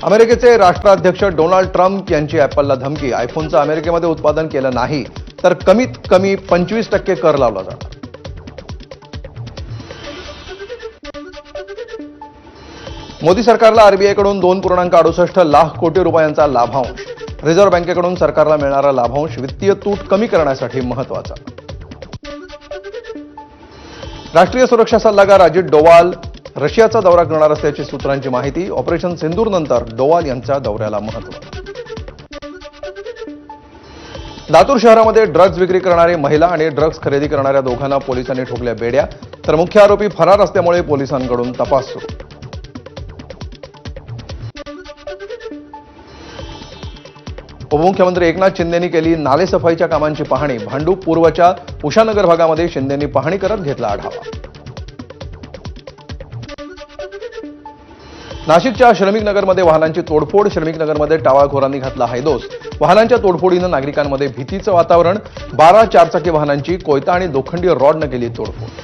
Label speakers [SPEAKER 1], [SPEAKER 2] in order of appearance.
[SPEAKER 1] अमेरिकेचे राष्ट्राध्यक्ष Donald Trump यांची ॲपलला धमकी, आयफोनचं अमेरिकेमध्ये उत्पादन केलं नाही तर कमीत कमी 25% कर लावला जाणार. मोदी सरकारला आरबीआयकडून 2.68 लाख कोटी रुपयांचा लाभांश. रिझर्व्ह बँकेकडून सरकारला मिळणारा लाभांश वित्तीय तूट कमी करण्यासाठी महत्त्वाचा. राष्ट्रीय सुरक्षा सल्लागार अजित डोवाल रशियाचा दौरा करणार असल्याची सूत्रांची माहिती. ऑपरेशन सिंदूरनंतर डोवाल यांच्या दौऱ्याला महत्त्व. लातूर शहरामध्ये ड्रग्ज विक्री करणारी महिला आणि ड्रग्ज खरेदी करणाऱ्या दोघांना पोलिसांनी ठोकल्या बेड्या, तर मुख्य आरोपी फरार असल्यामुळे पोलिसांकडून तपास सुरू. उपमुख्यमंत्री एकनाथ शिंदेंनी केली नालेसफाईच्या कामांची पाहणी. भांडूप पूर्वच्या उषानगर भागामध्ये शिंदेंनी पाहणी करत घेतला आढावा. नाशिकच्या श्रमिक नगरमध्ये वाहनांची तोडफोड. श्रमिक नगरमध्ये टावाळखोरांनी घातला हैदोस. वाहनांच्या तोडफोडीनं नागरिकांमध्ये भीतीचं वातावरण. 12 चारचाकी वाहनांची कोयता आणि लोखंडी रॉडनं केली तोडफोड.